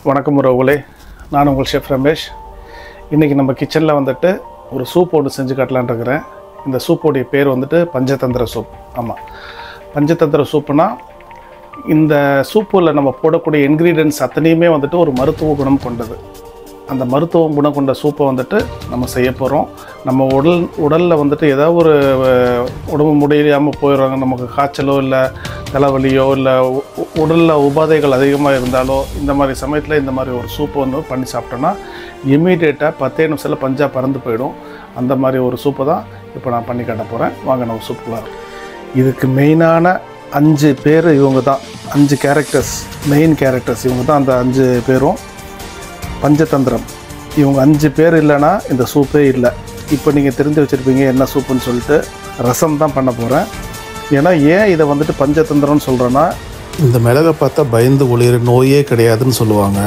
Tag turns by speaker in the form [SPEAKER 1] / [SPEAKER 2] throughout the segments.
[SPEAKER 1] வணக்கம் உறவுகளே, நான் உங்கள் ஷெஃப் ரமேஷ். இன்றைக்கி நம்ம கிச்சனில் வந்துட்டு ஒரு சூப் ஒன்று செஞ்சு காட்டலான்னு இருக்கிறேன். இந்த சூப்போடைய பேர் வந்துட்டு பஞ்சதந்திர சூப். ஆமாம், பஞ்சதந்திர சூப்புனா இந்த சூப்பில் நம்ம போடக்கூடிய இன்க்ரீடியன்ட்ஸ் அத்தனையுமே வந்துட்டு ஒரு மருத்துவ குணம் கொண்டது. அந்த மருத்துவ குணம் கொண்ட சூப்பை வந்துட்டு நம்ம செய்ய போகிறோம். நம்ம உடலில் வந்துட்டு ஏதாவது ஒரு உடம்பு முடியாமல் போயிடுறாங்க, நமக்கு காய்ச்சலோ இல்லை தலைவலியோ இல்லை உடலில் உபாதைகள் அதிகமாக இருந்தாலோ இந்த மாதிரி சமயத்தில் இந்த மாதிரி ஒரு சூப்பை வந்து பண்ணி சாப்பிட்டோன்னா இம்மீடியட்டாக 10 நிமிஷத்தில் பஞ்சா பறந்து போயிடும். அந்த மாதிரி ஒரு சூப்பை தான் இப்போ நான் பண்ணி காட்ட போகிறேன். வாங்க நம்ம சூப்புக்குள்ள. இதுக்கு மெயினான 5 பேர் இவங்க தான். 5 கேரக்டர்ஸ், மெயின் கேரக்டர்ஸ் இவங்க தான். அந்த 5 பேரும் பஞ்சதந்திரம். இவங்க 5 பேர் இல்லைன்னா இந்த சூப்பே இல்லை. இப்போ நீங்கள் தெரிஞ்சு வச்சுருப்பீங்க என்ன சூப்புன்னு சொல்லிட்டு. ரசம் தான் பண்ண போகிறேன். ஏன்னா ஏன் இதை வந்துட்டு பஞ்சதந்திரம்னு சொல்கிறேன்னா,
[SPEAKER 2] இந்த மிளகை பார்த்தா பயந்து ஒளிர நோயே கிடையாதுன்னு சொல்லுவாங்க.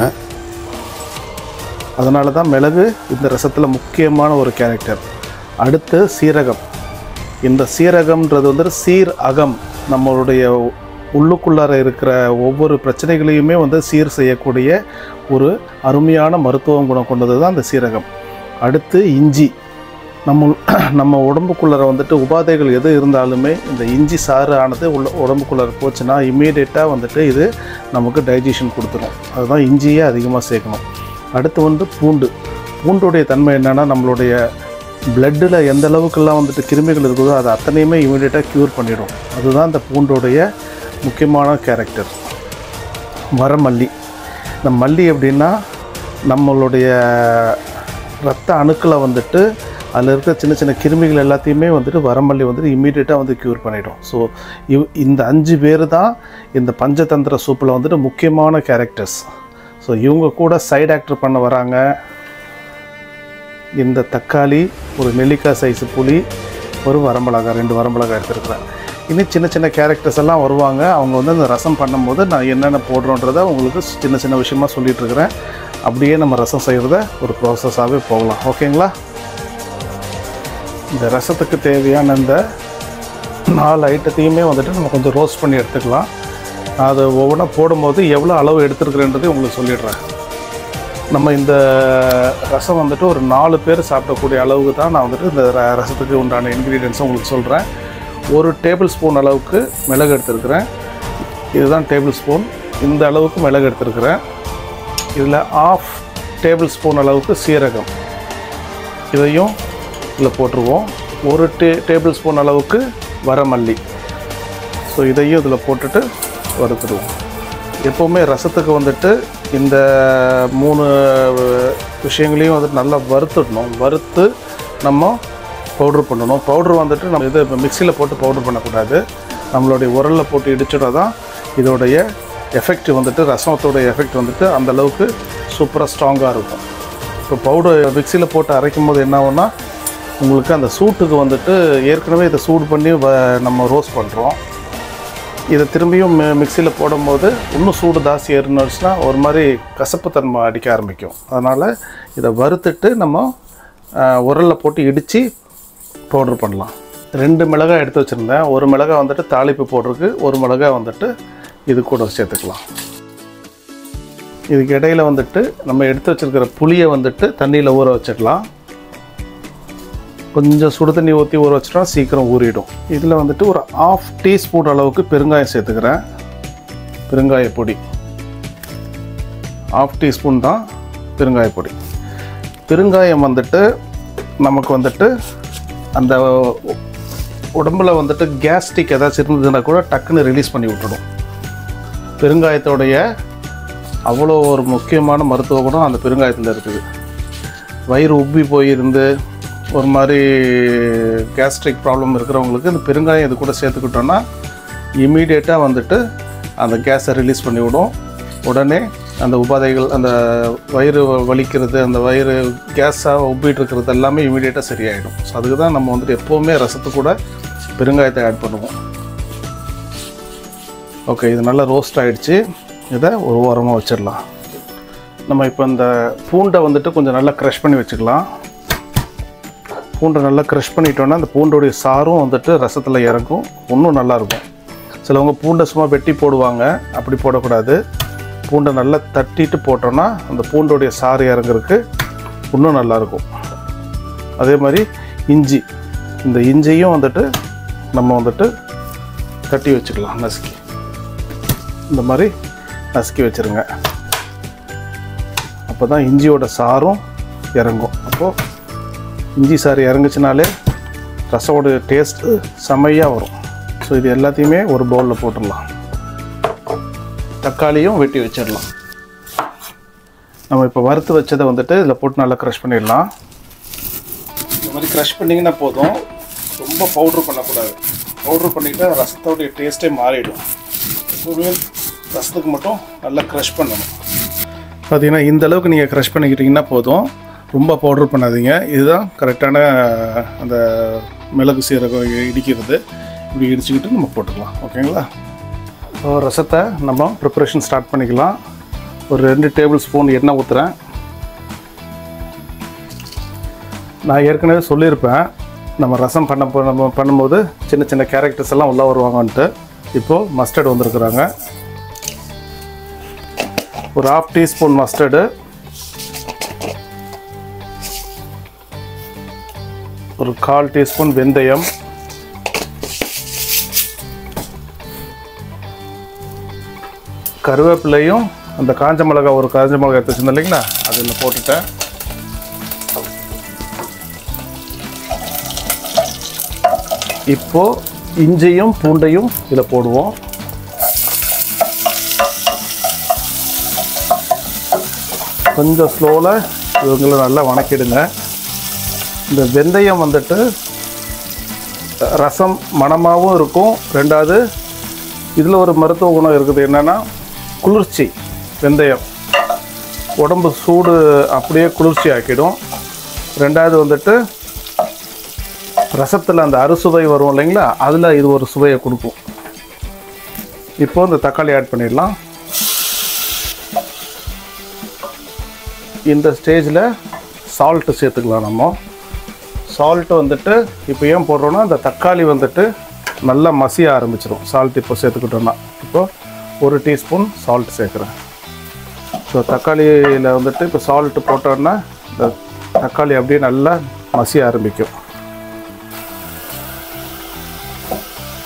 [SPEAKER 1] அதனால தான் மிளகு இந்த ரசத்தில் முக்கியமான ஒரு கேரக்டர். அடுத்து சீரகம். இந்த சீரகம்ன்றது வந்துட்டு சீர் அகம், நம்மளுடைய உள்ளுக்குள்ளார இருக்கிற ஒவ்வொரு பிரச்சனைகளையுமே வந்து சீர் செய்யக்கூடிய ஒரு அருமையான மருத்துவ குணம் கொண்டது தான் இந்த சீரகம். அடுத்து இஞ்சி. நம்ம உடம்புக்குள்ளார வந்துட்டு உபாதைகள் எது இருந்தாலுமே இந்த இஞ்சி சாறு ஆனது உடம்புக்குள்ளார போச்சுன்னா இம்மீடியட்டாக வந்துட்டு இது நமக்கு டைஜஷன் கொடுத்துரும். அதுதான் இஞ்சியே அதிகமாக சேர்க்கணும். அடுத்து வந்து பூண்டு. பூண்டுடைய தன்மை என்னென்னா, நம்மளுடைய பிளட்டில் எந்த அளவுக்கெல்லாம் வந்துட்டு கிருமிகள் இருக்குதோ அது அத்தனையுமே இம்மீடியட்டாக க்யூர் பண்ணிடும். அதுதான் இந்த பூண்டுடைய முக்கியமான கேரக்டர். வரமல்லி. இந்த மல்லி எப்படின்னா, நம்மளுடைய இரத்த அணுக்களை வந்துட்டு அதில் இருக்கிற சின்ன சின்ன கிருமிகள் எல்லாத்தையுமே வந்துட்டு வரமல்லி வந்துட்டு இம்மீடியட்டாக வந்து க்யூர் பண்ணிடும். ஸோ இந்த 5 பேர் தான் இந்த பஞ்சதந்திர சூப்பில் வந்துட்டு முக்கியமான கேரக்டர்ஸ். ஸோ இவங்க கூட சைடு ஆக்டர் பண்ண வராங்க. இந்த தக்காளி, ஒரு நெல்லிக்காய் சைஸு புளி, ஒரு வரமிளகாய், 2 வரமிளகாய் எடுத்துருக்குறேன். இன்னும் சின்ன சின்ன கேரக்டர்ஸ் எல்லாம் வருவாங்க. அவங்க வந்து அந்த ரசம் பண்ணும்போது நான் என்னென்ன போடுறோன்றதை உங்களுக்கு சின்ன சின்ன விஷயமாக சொல்லிகிட்ருக்கிறேன். அப்படியே நம்ம ரசம் செய்கிறத ஒரு ப்ராசஸாகவே போகலாம். ஓகேங்களா? இந்த ரசத்துக்கு தேவையான இந்த 4 ஐட்டத்தையுமே வந்துட்டு நம்ம கொஞ்சம் ரோஸ்ட் பண்ணி எடுத்துக்கலாம். அது ஒவ்வொன்றா போடும்போது எவ்வளோ அளவு எடுத்துருக்குறேன்றதை உங்களுக்கு சொல்லிடுறேன். நம்ம இந்த ரசம் வந்துட்டு ஒரு 4 பேர் சாப்பிடக்கூடிய அளவுக்கு தான் நான் வந்துட்டு இந்த ரசத்துக்கு உண்டான இன்க்ரீடியன்ஸை உங்களுக்கு சொல்கிறேன். 1 டேபிள் ஸ்பூன் அளவுக்கு மிளகு எடுத்துருக்கிறேன். இதுதான் டேபிள் ஸ்பூன். இந்த அளவுக்கு மிளகு எடுத்துருக்கிறேன். இதில் 1/2 டேபிள் ஸ்பூன் அளவுக்கு சீரகம், இதையும் இதில் போட்டுருவோம். 1 டேபிள் ஸ்பூன் அளவுக்கு வரமல்லி. ஸோ இதையும் இதில் போட்டுட்டு வறுத்துடுவோம். எப்போவுமே ரசத்துக்கு வந்துட்டு இந்த 3 விஷயங்களையும் வந்துட்டு நல்லா வறுத்துடணும். வறுத்து நம்ம பவுட்ரு பண்ணணும். பவுட்ரு வந்துட்டு நம்ம இது மிக்சியில் போட்டு பவுட்ரு பண்ணக்கூடாது. நம்மளுடைய உரலில் போட்டு இடிச்சுட்டா தான் இதோடைய எஃபெக்ட் வந்துட்டு, ரசத்தோடைய எஃபெக்ட் வந்துட்டு அந்தளவுக்கு சூப்பராக ஸ்ட்ராங்காக இருக்கும். இப்போ பவுடர் மிக்சியில் போட்டு அரைக்கும் போது என்ன ஆகும்னா, உங்களுக்கு அந்த சூட்டுக்கு வந்துட்டு ஏற்கனவே இதை சூடு பண்ணி நம்ம ரோஸ்ட் பண்ணுறோம். இதை திரும்பியும் மிக்சியில் போடும்போது இன்னும் சூடு ஜாஸ்தி ஏறினுச்சுன்னா ஒரு மாதிரி கசப்புத்தன்மை அடிக்க ஆரம்பிக்கும். அதனால் இதை வறுத்துட்டு நம்ம உரலில் போட்டு இடித்து பவுட்ரு பண்ணலாம். 2 மிளகாய் எடுத்து வச்சுருந்தேன். 1 மிளகாய் வந்துட்டு தாளிப்பு போடுறதுக்கு, 1 மிளகாய் வந்துட்டு இது கூட சேர்த்துக்கலாம். இதுக்கு இடையில் வந்துட்டு நம்ம எடுத்து வச்சுருக்கிற புளியை வந்துட்டு தண்ணியில் ஊற வச்சிடலாம். கொஞ்சம் சுடு தண்ணி ஊற்றி ஊற வச்சிட்டோம், சீக்கிரம் ஊறிடும். இதில் வந்துட்டு ஒரு 1/2 டீஸ்பூன் அளவுக்கு பெருங்காயம் சேர்த்துக்கிறேன். பெருங்காய பொடி 1/2 டீஸ்பூன் தான் பெருங்காய பொடி. பெருங்காயம் வந்துட்டு நமக்கு வந்துட்டு அந்த உடம்பில் வந்துட்டு கேஸ்ட்ரிக் ஏதாச்சும் இருந்ததுன்னா கூட டக்குன்னு ரிலீஸ் பண்ணி விட்டுடும். பெருங்காயத்தோடைய அவ்வளோ ஒரு முக்கியமான மருத்துவ குணம் அந்த பெருங்காயத்தில் இருக்குது. வயிறு உப்பி போயிருந்து ஒரு மாதிரி கேஸ்ட்ரிக் ப்ராப்ளம் இருக்கிறவங்களுக்கு இந்த பெருங்காயம் இது கூட சேர்த்துக்கிட்டோன்னா இம்மீடியட்டாக வந்துட்டு அந்த கேஸை ரிலீஸ் பண்ணிவிடும். உடனே அந்த உபாதைகள், அந்த வயிறு வலிக்கிறது, அந்த வயிறு கேஸாக உப்பிட்டு இருக்கிறது எல்லாமே இம்மீடியட்டாக சரியாயிடும். ஸோ அதுக்கு தான் நம்ம வந்துட்டு எப்போவுமே ரசத்து கூட பெருங்காயத்தை ஆட் பண்ணுவோம். ஓகே, இது நல்லா ரோஸ்ட் ஆகிடுச்சு. இதை ஒரு ஓரமாக வச்சிடலாம். நம்ம இப்போ இந்த பூண்டை வந்துட்டு கொஞ்சம் நல்லா க்ரஷ் பண்ணி வச்சுக்கலாம். பூண்டை நல்லா க்ரஷ் பண்ணிட்டோன்னா அந்த பூண்டோடைய சாரும் வந்துட்டு ரசத்தில் இறக்கும், இன்னும் நல்லாயிருக்கும். சிலவங்க பூண்டை சும்மா வெட்டி போடுவாங்க, அப்படி போடக்கூடாது. பூண்டை நல்லா தட்டிட்டு போட்டோன்னா அந்த பூண்டோடைய சாறு இறங்குறதுக்கு இன்னும் நல்லாயிருக்கும். அதே மாதிரி இஞ்சி, இந்த இஞ்சியும் வந்துட்டு நம்ம வந்துட்டு தட்டி வச்சுக்கலாம். நசுக்கி இந்த மாதிரி நசுக்கி வச்சுருங்க. அப்போ தான் இஞ்சியோட சாரும் இறங்கும். அப்போது இஞ்சி சாறு இறங்குச்சுனாலே ரசோட டேஸ்ட்டு செம்மையாக வரும். ஸோ இது எல்லாத்தையுமே ஒரு பவுலில் போட்டுடலாம். தக்காளியும் வெட்டி வச்சிடலாம். நம்ம இப்போ வறுத்து வச்சதை வந்துட்டு இதில் போட்டு நல்லா க்ரஷ் பண்ணிடலாம். இந்த மாதிரி க்ரஷ் பண்ணிங்கன்னா போதும், ரொம்ப பவுட்ரு பண்ணக்கூடாது. பவுட்ரு பண்ணிக்கிட்டால் ரசத்தோடைய டேஸ்ட்டே மாறிடும். எப்போவுமே ரசத்துக்கு மட்டும் நல்லா க்ரஷ் பண்ணணும். பார்த்தீங்கன்னா இந்த அளவுக்கு நீங்கள் க்ரஷ் பண்ணிக்கிட்டிங்கன்னா போதும், ரொம்ப பவுட்ரு பண்ணாதீங்க. இதுதான் கரெக்டான அந்த மிளகு சீரகம் இடிக்கிறது. இப்படி இடிச்சுக்கிட்டு நம்ம போட்டுக்கலாம். ஓகேங்களா? ஸோ ரசத்தை நம்ம ப்ரிப்பரேஷன் ஸ்டார்ட் பண்ணிக்கலாம். ஒரு 2 டேபிள் ஸ்பூன் எண்ணெய் ஊற்றுறேன். நான் ஏற்கனவே சொல்லியிருப்பேன், நம்ம ரசம் பண்ணும்போது சின்ன சின்ன கேரக்டர்ஸ் எல்லாம் உள்ளே வருவாங்கன்ட்டு. இப்போது மஸ்டர்டு வந்திருக்குறாங்க. ஒரு 1/2 டீஸ்பூன் மஸ்டர்டு, ஒரு 1/4 டீஸ்பூன் வெந்தயம், கருவேப்பிலையும் அந்த காஞ்ச மிளகா, ஒரு காஞ்ச மிளகா எடுத்து வச்சுருந்தேன் இல்லைங்களா, அதில் போட்டுட்டேன். இப்போது இஞ்சியும் பூண்டையும் இதில் போடுவோம். கொஞ்சம் ஸ்லோவில் இவங்களை நல்லா வணக்கிடுங்க. இந்த வெந்தயம் வந்துட்டு ரசம் மணமாகவும் இருக்கும். 2வது இதில் ஒரு மருத்துவ குணம் இருக்குது. என்னென்னா குளிர்ச்சி. வெந்தயம் உடம்பு சூடு அப்படியே குளிர்ச்சி ஆக்கிடும். 2வது வந்துட்டு ரசத்தில் அந்த அறுசுவை வரும் இல்லைங்களா, அதில் இது ஒரு சுவையை கொடுக்கும். இப்போது இந்த தக்காளி ஆட் பண்ணிடலாம். இந்த ஸ்டேஜில் சால்ட்டு சேர்த்துக்கலாம். நம்ம சால்ட்டு வந்துட்டு இப்போ ஏன் போடுறோன்னா, அந்த தக்காளி வந்துட்டு நல்லா மசிய ஆரம்பிச்சிடும். சால்ட் இப்போ சேர்த்துக்கிட்டோன்னா, இப்போது 1 டீஸ்பூன் சால்ட் சேர்க்குறேன். ஸோ தக்காளியில் வந்துட்டு இப்போ சால்ட்டு போட்டோன்னா இந்த தக்காளி அப்படியே நல்லா மசிய ஆரம்பிக்கும்.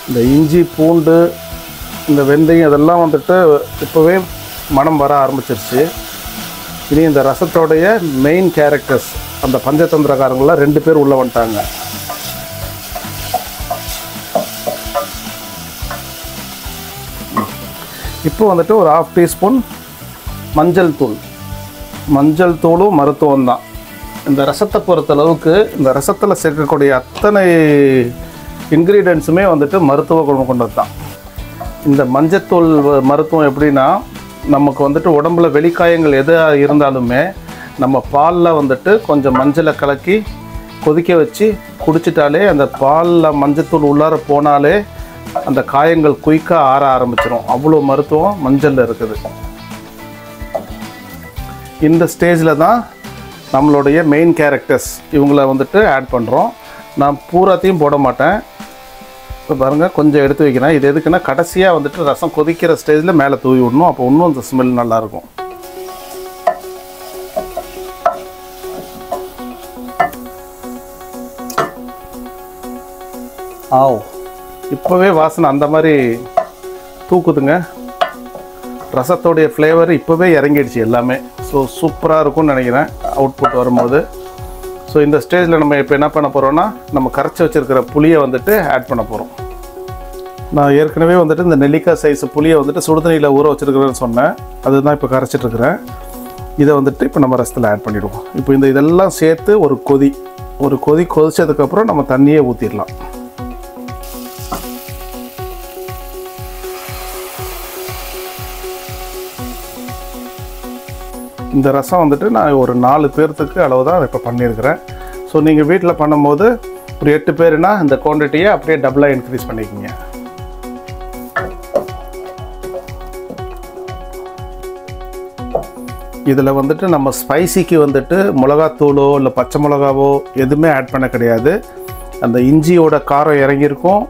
[SPEAKER 1] இந்த இஞ்சி பூண்டு இந்த வெந்தயம் இதெல்லாம் வந்துட்டு இப்போவே மனம் வர ஆரம்பிச்சிருச்சு. இனி இந்த ரசத்தோடைய மெயின் கேரக்டர்ஸ், அந்த பஞ்சதந்திரக்காரங்களாம் 2 பேர் உள்ளே வந்துட்டாங்க. இப்போ வந்துட்டு ஒரு 1/2 டீஸ்பூன் மஞ்சள் தூள். மஞ்சள் தூளும் மருத்துவம் தான். இந்த ரசத்தை பொறுத்தளவுக்கு இந்த ரசத்தில் சேர்க்கக்கூடிய அத்தனை இன்க்ரீடியன்ஸுமே வந்துட்டு மருத்துவ குணம் கொண்டது தான். இந்த மஞ்சத்தூள் மருத்துவம் எப்படின்னா, நமக்கு வந்துட்டு உடம்புல வெளிக்காயங்கள் எதாக இருந்தாலுமே நம்ம பாலில் வந்துட்டு கொஞ்சம் மஞ்சளை கலக்கி கொதிக்க வச்சு குடிச்சிட்டாலே, அந்த பாலில் மஞ்சத்தூள் உள்ளார போனாலே அந்த காயங்கள் குயிக்காக ஆற ஆரம்பிச்சிடும். அவ்வளோ மருத்துவம் மஞ்சளில் இருக்குது. இந்த ஸ்டேஜில் தான் நம்மளுடைய மெயின் கேரக்டர்ஸ் இவங்கள வந்துட்டு ஆட் பண்ணுறோம். நான் பூராத்தையும் போட மாட்டேன். இப்போ பாருங்கள், கொஞ்சம் எடுத்து வைக்கிறேன். இது எதுக்குன்னா, கடைசியாக வந்துட்டு ரசம் கொதிக்கிற ஸ்டேஜில் மேலே தூவி விடணும். அப்போ இன்னும் அந்த ஸ்மெல் நல்லாயிருக்கும். இப்போவே வாசனை அந்த மாதிரி தூக்குதுங்க. ரசத்தோடைய ஃப்ளேவர் இப்போவே இறங்கிடுச்சு எல்லாமே. ஸோ சூப்பராக இருக்கும்னு நினைக்கிறேன் அவுட்புட் வரும்போது. ஸோ இந்த ஸ்டேஜில் நம்ம இப்போ என்ன பண்ண போகிறோன்னா, நம்ம கரைச்சி வச்சுருக்கிற புளியை வந்துட்டு ஆட் பண்ண போகிறோம். நான் ஏற்கனவே வந்துட்டு இந்த நெல்லிக்காய் சைஸ் புளியை வந்துட்டு சுடுதண்ணியில் ஊற வச்சுருக்கிறேன்னு சொன்னேன். அதுதான் இப்போ கரைச்சிட்ருக்கிறேன். இதை வந்துட்டு இப்போ நம்ம ரசத்தில் ஆட் பண்ணிவிடுவோம். இப்போ இதெல்லாம் சேர்த்து ஒரு கொதி கொதிச்சதுக்கப்புறம் நம்ம தண்ணியே ஊற்றிடலாம். இந்த ரசம் வந்துட்டு நான் ஒரு 4 பேர்த்துக்கு அளவு தான் இப்போ பண்ணியிருக்கிறேன். ஸோ நீங்கள் வீட்டில் பண்ணும்போது ஒரு 8 பேருனா இந்த குவான்டிட்டியை அப்படியே டபுளாக இன்க்ரீஸ் பண்ணிக்கோங்க. இதில் வந்துட்டு நம்ம ஸ்பைசிக்கு வந்துட்டு மிளகாத்தூளோ இல்லை பச்சை மிளகாவோ எதுவுமே ஆட் பண்ண கிடையாது. அந்த இஞ்சியோட காரம் இறங்கியிருக்கும்.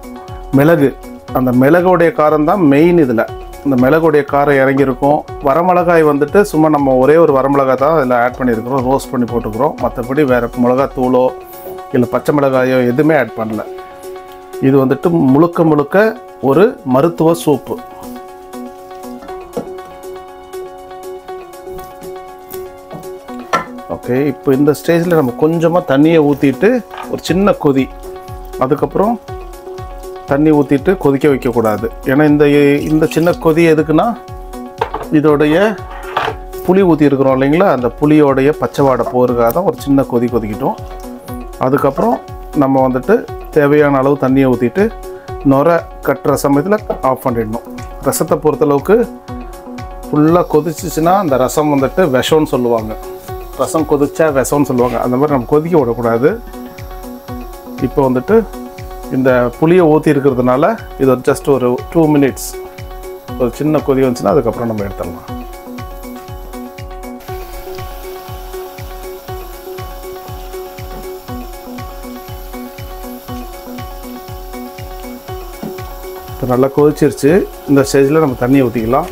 [SPEAKER 1] மிளகு, அந்த மிளகோடைய காரம் தான் மெயின். இதில் இந்த மிளகுடைய காரம் இறங்கியிருக்கும். வரமிளகாய் வந்துட்டு சும்மா நம்ம ஒரே ஒரு வரமிளகாய் தான் இதில் ஆட் பண்ணியிருக்கிறோம், ரோஸ்ட் பண்ணி போட்டுக்கிறோம். மற்றபடி வேறு மிளகாத்தூளோ இல்லை பச்சை மிளகாயோ எதுவுமே ஆட் பண்ணல. இது வந்துட்டு முழுக்க முழுக்க ஒரு மருத்துவ சூப்பு. ஓகே, இப்போ இந்த ஸ்டேஜில் நம்ம கொஞ்சமாக தண்ணியை ஊற்றிட்டு ஒரு சின்ன கொதி, அதுக்கப்புறம் தண்ணி ஊற்றிட்டு கொதிக்க வைக்கக்கூடாது. ஏன்னா இந்த சின்ன கொதி எதுக்குன்னா இதோடைய புளி ஊற்றிருக்கிறோம் இல்லைங்களா, அந்த புளியோடைய பச்சை வாடை போகிறதுக்காக தான் ஒரு சின்ன கொதி கொதிக்கிட்டோம். அதுக்கப்புறம் நம்ம வந்துட்டு தேவையான அளவு தண்ணியை ஊற்றிட்டு நுரை கட்டுற சமயத்தில் ஆஃப் பண்ணிடணும். ரசத்தை பொறுத்தளவுக்கு ஃபுல்லாக கொதிச்சிச்சுன்னா அந்த ரசம் வந்துட்டு விஷம்னு சொல்லுவாங்க. ரசம் கொதிச்சா விஷம்னு சொல்லுவாங்க. அந்த மாதிரி நம்ம கொதிக்க விடக்கூடாது. இப்போ வந்துட்டு இந்த புளியை ஊற்றி இருக்கிறதுனால இது ஜஸ்ட் ஒரு 2 minutes ஒரு சின்ன கொதி வந்துச்சுன்னா அதுக்கப்புறம் நம்ம எடுத்துடலாம். இப்போ நல்லா கொதிச்சிருச்சு. இந்த ஸ்டேஜில் நம்ம தண்ணியை ஊற்றிக்கலாம்.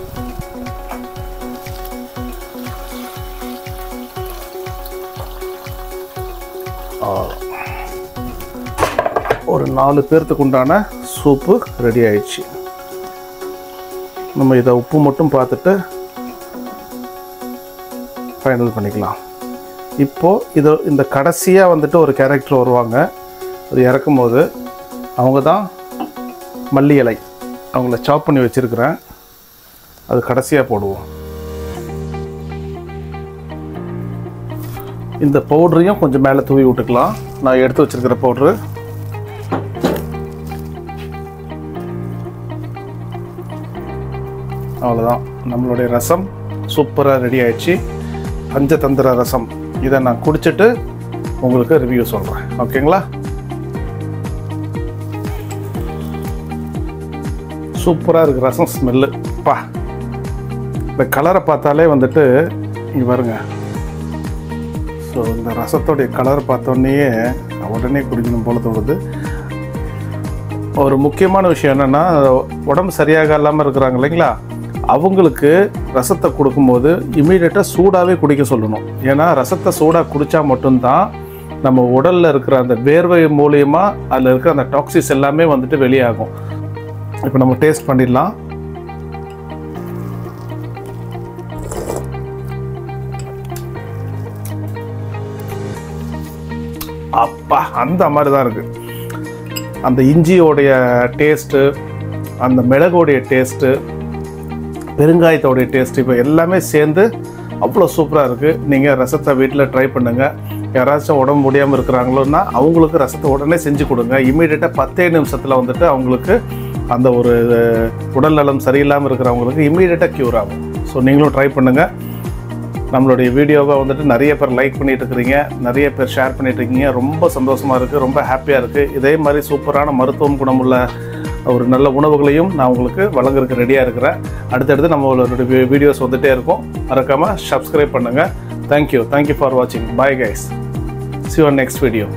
[SPEAKER 1] ஒரு 4 பேர்த்துக்கு உண்டான சூப்பு ரெடி ஆயிடுச்சு. நம்ம இதை உப்பு மட்டும் பார்த்துட்டு ஃபைனல் பண்ணிக்கலாம். இப்போது இந்த கடைசியாக வந்துட்டு ஒரு கேரக்டர் வருவாங்க. அது இறக்கும்போது அவங்க தான் மல்லி இலை. அவங்கள சாப் பண்ணி வச்சுருக்கிறேன், அது கடைசியாக போடுவோம். இந்த பவுடரையும் கொஞ்சம் மேலே தூவி விட்டுக்கலாம். நான் எடுத்து வச்சுருக்கிற பவுட்ரு அவ்வளோதான். நம்மளுடைய ரசம் சூப்பராக ரெடி ஆயிடுச்சு. பஞ்சதந்திர ரசம். இதை நான் குடிச்சிட்டு உங்களுக்கு ரிவ்யூ சொல்கிறேன். ஓகேங்களா? சூப்பராக இருக்குது ரசம். ஸ்மெல்லு பா, இந்த கலரை பார்த்தாலே வந்துட்டு இங்கே பாருங்க. ஸோ இந்த ரசத்தோடைய கலரை பார்த்தோன்னே உடனே குடிக்கணும் போல தோணுது. ஒரு முக்கியமான விஷயம் என்னென்னா, உடம்பு சரியாக இல்லாமல் இருக்கிறாங்க இல்லைங்களா, அவங்களுக்கு ரசத்தை கொடுக்கும்போது இமீடியட்டாக சூடாகவே குடிக்க சொல்லணும். ஏன்னா ரசத்தை சூடாக குடித்தா மட்டும்தான் நம்ம உடலில் இருக்கிற அந்த வேர்வை மூலியமாக அதில் இருக்கிற அந்த டாக்ஸிஸ் எல்லாமே வந்துட்டு வெளியாகும். இப்போ நம்ம டேஸ்ட் பண்ணிடலாம். அப்பா, அந்த மாதிரி தான் இருக்குது. அந்த இஞ்சியோடைய டேஸ்ட்டு, அந்த மிளகோடைய டேஸ்ட்டு, பெருங்காயத்தோடைய டேஸ்ட்டு, இப்போ எல்லாமே சேர்ந்து அவ்வளோ சூப்பராக இருக்குது. நீங்கள் ரசத்தை வீட்டில் ட்ரை பண்ணுங்கள். யாராச்சும் உடம்பு முடியாமல் இருக்கிறாங்களோன்னா அவங்களுக்கு ரசத்தை உடனே செஞ்சு கொடுங்க. இமீடியட்டாக 10 நிமிஷத்தில் வந்துட்டு அவங்களுக்கு அந்த ஒரு உடல் நலம் சரியில்லாமல் இருக்கிறவங்களுக்கு இமீடியட்டாக க்யூர் ஆகும். ஸோ நீங்களும் ட்ரை பண்ணுங்கள். நம்மளுடைய வீடியோவை வந்துட்டு நிறைய பேர் லைக் பண்ணிட்டு இருக்கிறீங்க, நிறைய பேர் ஷேர் பண்ணிட்டு இருக்கீங்க. ரொம்ப சந்தோஷமாக இருக்குது, ரொம்ப ஹாப்பியாக இருக்குது. இதே மாதிரி சூப்பரான மருத்துவம் குணமுள்ள ஒரு நல்ல உணவுகளையும் நான் உங்களுக்கு வழங்குறதுக்கு ரெடியாக இருக்கிறேன். அடுத்தடுத்து நம்மளோட வீடியோஸ் வந்துகிட்டே இருக்கும். மறக்காமல் சப்ஸ்கிரைப் பண்ணுங்கள். தேங்க்யூ ஃபார் வாட்சிங். Bye guys. See you on next video.